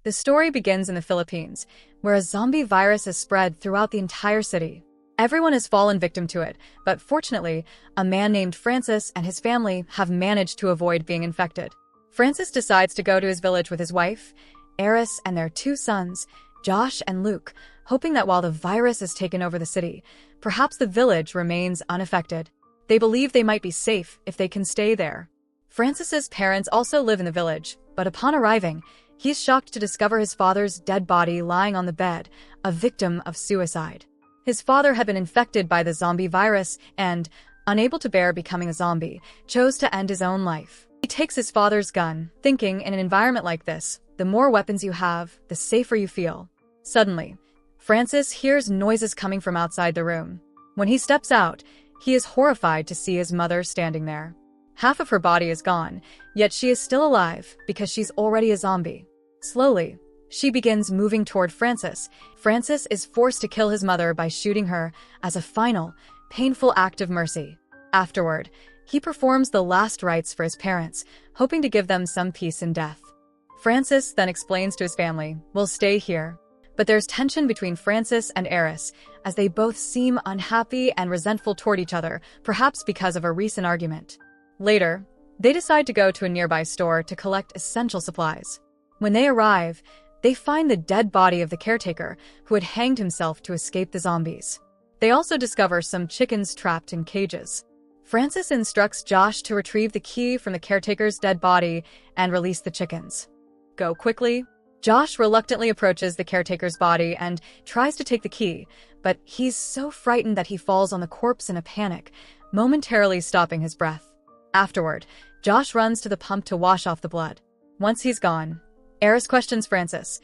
The story begins in the Philippines, where a zombie virus has spread throughout the entire city. Everyone has fallen victim to it, but fortunately, a man named Francis and his family have managed to avoid being infected. Francis decides to go to his village with his wife, Eris, and their 2 sons, Josh and Luke, hoping that while the virus has taken over the city, perhaps the village remains unaffected. They believe they might be safe if they can stay there. Francis's parents also live in the village, but upon arriving, he's shocked to discover his father's dead body lying on the bed, a victim of suicide. His father had been infected by the zombie virus and, unable to bear becoming a zombie, chose to end his own life. He takes his father's gun, thinking in an environment like this, the more weapons you have, the safer you feel. Suddenly, Francis hears noises coming from outside the room. When he steps out, he is horrified to see his mother standing there. Half of her body is gone, yet she is still alive because she's already a zombie. Slowly, she begins moving toward Francis. Francis is forced to kill his mother by shooting her as a final, painful act of mercy. Afterward, he performs the last rites for his parents, hoping to give them some peace in death. Francis then explains to his family, "We'll stay here." But there's tension between Francis and Eris, as they both seem unhappy and resentful toward each other, perhaps because of a recent argument. Later, they decide to go to a nearby store to collect essential supplies. When they arrive, they find the dead body of the caretaker, who had hanged himself to escape the zombies. They also discover some chickens trapped in cages. Francis instructs Josh to retrieve the key from the caretaker's dead body and release the chickens. Go quickly. Josh reluctantly approaches the caretaker's body and tries to take the key, but he's so frightened that he falls on the corpse in a panic, momentarily stopping his breath. Afterward, Josh runs to the pump to wash off the blood. Once he's gone, Eris questions Francis,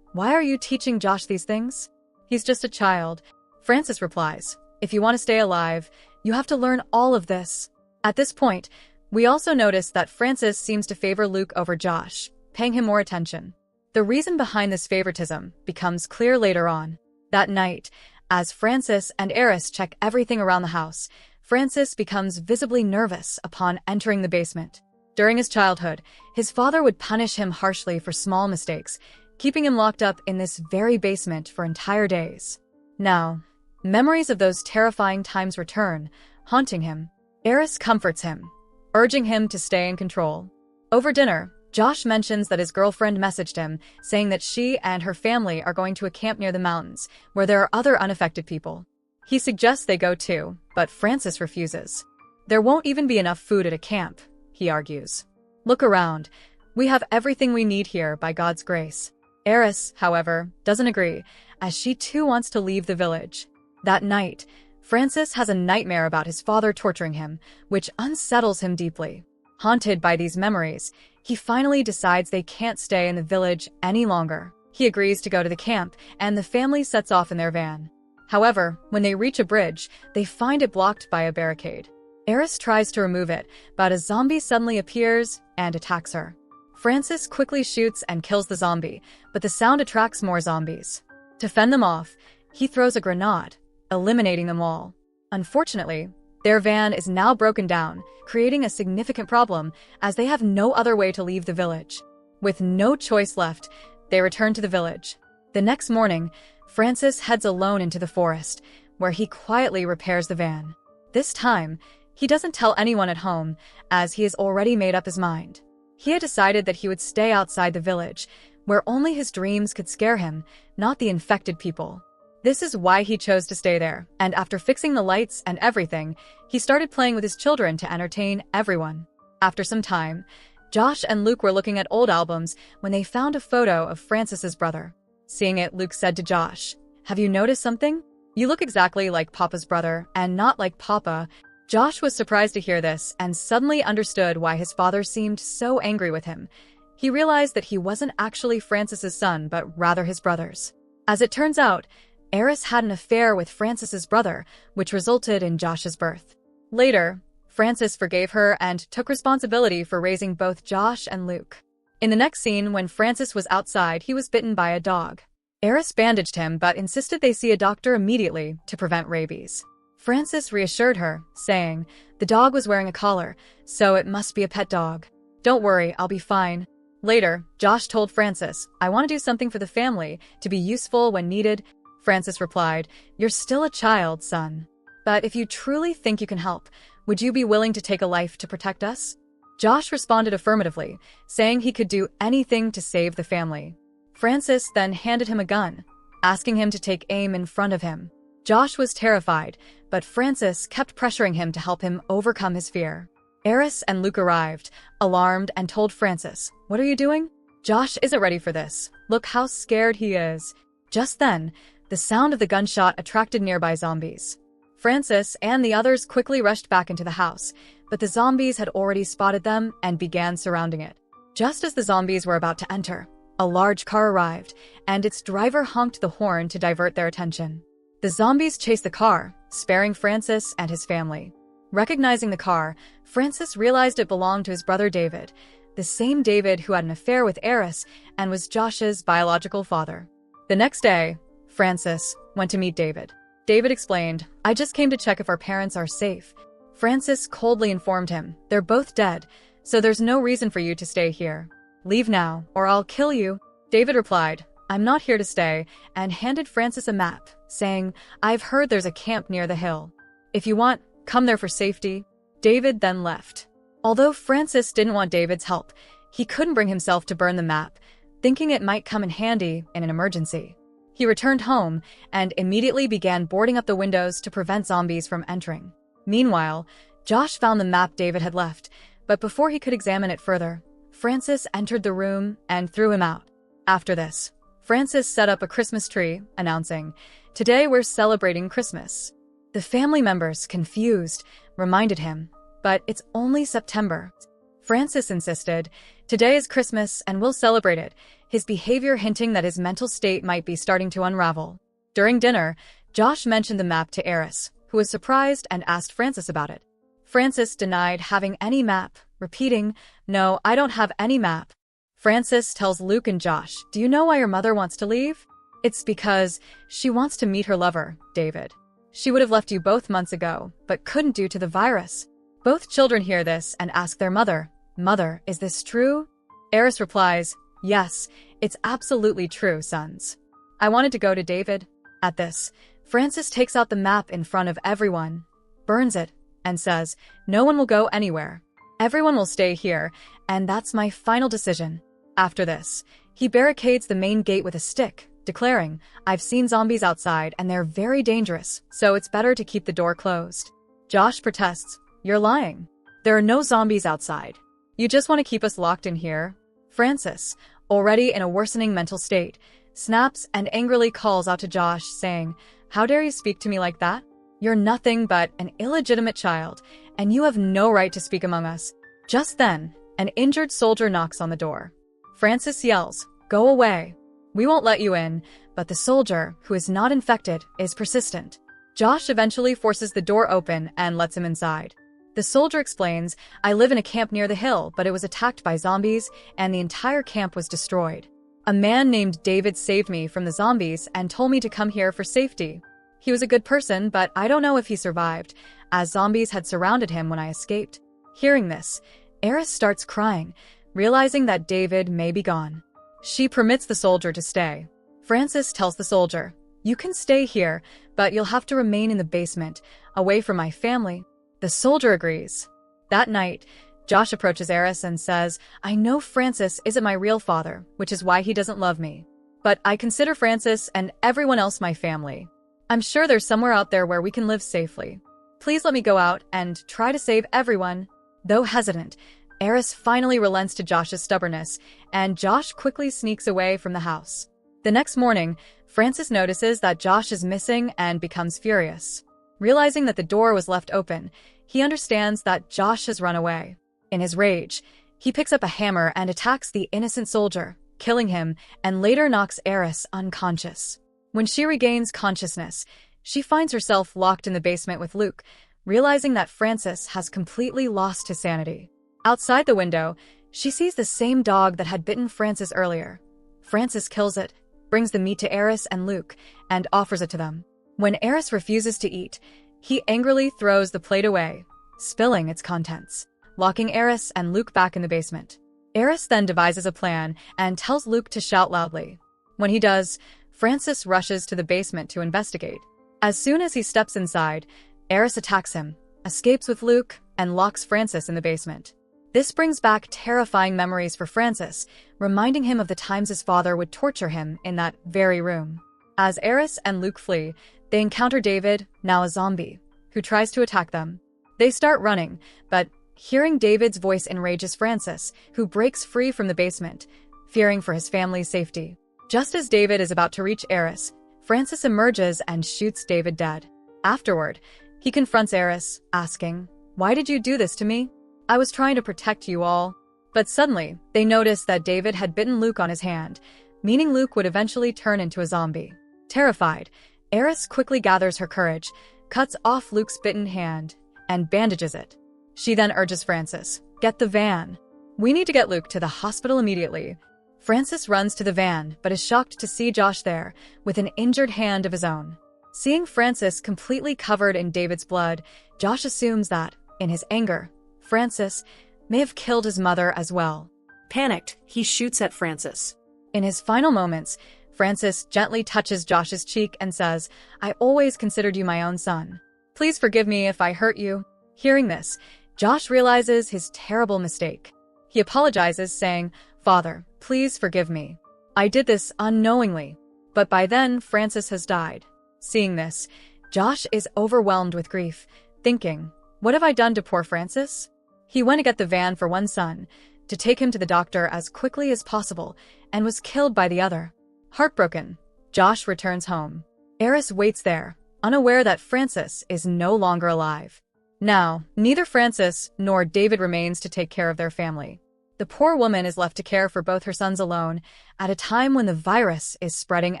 "Why are you teaching Josh these things?" "He's just a child." Francis replies, "If you want to stay alive, you have to learn all of this." At this point, we also notice that Francis seems to favor Luke over Josh, paying him more attention. The reason behind this favoritism becomes clear later on. That night, as Francis and Eris check everything around the house, Francis becomes visibly nervous upon entering the basement. During his childhood, his father would punish him harshly for small mistakes, keeping him locked up in this very basement for entire days. Now, memories of those terrifying times return, haunting him. Eris comforts him, urging him to stay in control. Over dinner, Josh mentions that his girlfriend messaged him, saying that she and her family are going to a camp near the mountains, where there are other unaffected people. He suggests they go too, but Francis refuses. "There won't even be enough food at a camp," he argues. "Look around. We have everything we need here by God's grace." Eris, however, doesn't agree, as she too wants to leave the village. That night, Francis has a nightmare about his father torturing him, which unsettles him deeply. Haunted by these memories, he finally decides they can't stay in the village any longer. He agrees to go to the camp, and the family sets off in their van. However, when they reach a bridge, they find it blocked by a barricade. Eris tries to remove it, but a zombie suddenly appears and attacks her. Francis quickly shoots and kills the zombie, but the sound attracts more zombies. To fend them off, he throws a grenade, eliminating them all. Unfortunately, their van is now broken down, creating a significant problem as they have no other way to leave the village. With no choice left, they return to the village. The next morning, Francis heads alone into the forest, where he quietly repairs the van. This time, he doesn't tell anyone at home, as he has already made up his mind. He had decided that he would stay outside the village, where only his dreams could scare him, not the infected people. This is why he chose to stay there, and after fixing the lights and everything, he started playing with his children to entertain everyone. After some time, Josh and Luke were looking at old albums when they found a photo of Francis's brother. Seeing it, Luke said to Josh, "Have you noticed something? You look exactly like Papa's brother, and not like Papa." Josh was surprised to hear this and suddenly understood why his father seemed so angry with him. He realized that he wasn't actually Francis's son, but rather his brother's. As it turns out, Eris had an affair with Francis's brother, which resulted in Josh's birth. Later, Francis forgave her and took responsibility for raising both Josh and Luke. In the next scene, when Francis was outside, he was bitten by a dog. Eris bandaged him but insisted they see a doctor immediately to prevent rabies. Francis reassured her, saying, "The dog was wearing a collar, so it must be a pet dog. Don't worry, I'll be fine." Later, Josh told Francis, I want to do something for the family, to be useful when needed. Francis replied, You're still a child, son. But if you truly think you can help, would you be willing to take a life to protect us? Josh responded affirmatively, saying he could do anything to save the family. Francis then handed him a gun, asking him to take aim in front of him. Josh was terrified, but Francis kept pressuring him to help him overcome his fear. Eris and Luke arrived, alarmed, and told Francis, What are you doing? Josh isn't ready for this. Look how scared he is. Just then, the sound of the gunshot attracted nearby zombies. Francis and the others quickly rushed back into the house, but the zombies had already spotted them and began surrounding it. Just as the zombies were about to enter, a large car arrived, and its driver honked the horn to divert their attention. The zombies chased the car, sparing Francis and his family. Recognizing the car, Francis realized it belonged to his brother David, the same David who had an affair with Eris and was Josh's biological father. The next day, Francis went to meet David. David explained, I just came to check if our parents are safe. Francis coldly informed him, They're both dead, so there's no reason for you to stay here. Leave now, or I'll kill you. David replied, I'm not here to stay, and handed Francis a map, saying, I've heard there's a camp near the hill. If you want, come there for safety. David then left. Although Francis didn't want David's help, he couldn't bring himself to burn the map, thinking it might come in handy in an emergency. He returned home and immediately began boarding up the windows to prevent zombies from entering. Meanwhile, Josh found the map David had left, but before he could examine it further, Francis entered the room and threw him out. After this, Francis set up a Christmas tree, announcing, Today we're celebrating Christmas. The family members, confused, reminded him, But it's only September. Francis insisted, Today is Christmas and we'll celebrate it, his behavior hinting that his mental state might be starting to unravel. During dinner, Josh mentioned the map to Eris, who was surprised and asked Francis about it. Francis denied having any map, repeating, No, I don't have any map. Francis tells Luke and Josh, Do you know why your mother wants to leave? It's because she wants to meet her lover, David. She would have left you both months ago, but couldn't due to the virus. Both children hear this and ask their mother, Mother, is this true? Eris replies, Yes, it's absolutely true, sons. I wanted to go to David. At this, Francis takes out the map in front of everyone, burns it, and says, No one will go anywhere. Everyone will stay here, and that's my final decision. After this, he barricades the main gate with a stick, declaring, I've seen zombies outside and they're very dangerous, so it's better to keep the door closed. Josh protests, You're lying. There are no zombies outside. You just want to keep us locked in here? Francis, already in a worsening mental state, snaps and angrily calls out to Josh, saying, How dare you speak to me like that? You're nothing but an illegitimate child, and you have no right to speak among us. Just then, an injured soldier knocks on the door. Francis yells, Go away. We won't let you in, but the soldier, who is not infected, is persistent. Josh eventually forces the door open and lets him inside. The soldier explains, I live in a camp near the hill, but it was attacked by zombies, and the entire camp was destroyed. A man named David saved me from the zombies and told me to come here for safety. He was a good person, but I don't know if he survived, as zombies had surrounded him when I escaped. Hearing this, Eris starts crying, realizing that David may be gone. She permits the soldier to stay. Francis tells the soldier, You can stay here, but you'll have to remain in the basement, away from my family. The soldier agrees. That night, Josh approaches Eris and says, I know Francis isn't my real father, which is why he doesn't love me. But I consider Francis and everyone else my family. I'm sure there's somewhere out there where we can live safely. Please let me go out and try to save everyone. Though hesitant, Eris finally relents to Josh's stubbornness, and Josh quickly sneaks away from the house. The next morning, Francis notices that Josh is missing and becomes furious. Realizing that the door was left open, he understands that Josh has run away. In his rage, he picks up a hammer and attacks the innocent soldier, killing him, and later knocks Eris unconscious. When she regains consciousness, she finds herself locked in the basement with Luke, realizing that Francis has completely lost his sanity. Outside the window, she sees the same dog that had bitten Francis earlier. Francis kills it, brings the meat to Eris and Luke, and offers it to them. When Eris refuses to eat, he angrily throws the plate away, spilling its contents, locking Eris and Luke back in the basement. Eris then devises a plan and tells Luke to shout loudly. When he does, Francis rushes to the basement to investigate. As soon as he steps inside, Eris attacks him, escapes with Luke, and locks Francis in the basement. This brings back terrifying memories for Francis, reminding him of the times his father would torture him in that very room. As Eris and Luke flee, they encounter David, now a zombie, who tries to attack them. They start running, but hearing David's voice enrages Francis, who breaks free from the basement, fearing for his family's safety. Just as David is about to reach Eris, Francis emerges and shoots David dead. Afterward, he confronts Eris, asking, "Why did you do this to me? I was trying to protect you all." But suddenly, they notice that David had bitten Luke on his hand, meaning Luke would eventually turn into a zombie. Terrified, Eris quickly gathers her courage, cuts off Luke's bitten hand, and bandages it. She then urges Francis, "Get the van. We need to get Luke to the hospital immediately." Francis runs to the van, but is shocked to see Josh there, with an injured hand of his own. Seeing Francis completely covered in David's blood, Josh assumes that, in his anger, Francis may have killed his mother as well. Panicked, he shoots at Francis. In his final moments, Francis gently touches Josh's cheek and says, "I always considered you my own son. Please forgive me if I hurt you." Hearing this, Josh realizes his terrible mistake. He apologizes, saying, "Father, please forgive me. I did this unknowingly." But by then, Francis has died. Seeing this, Josh is overwhelmed with grief, thinking, "What have I done to poor Francis?" He went to get the van for one son, to take him to the doctor as quickly as possible, and was killed by the other. Heartbroken, Josh returns home. Eris waits there, unaware that Francis is no longer alive. Now, neither Francis nor David remains to take care of their family. The poor woman is left to care for both her sons alone at a time when the virus is spreading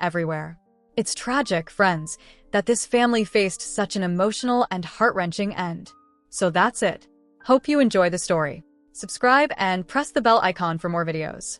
everywhere. It's tragic, friends, that this family faced such an emotional and heart-wrenching end. So that's it. Hope you enjoy the story. Subscribe and press the bell icon for more videos.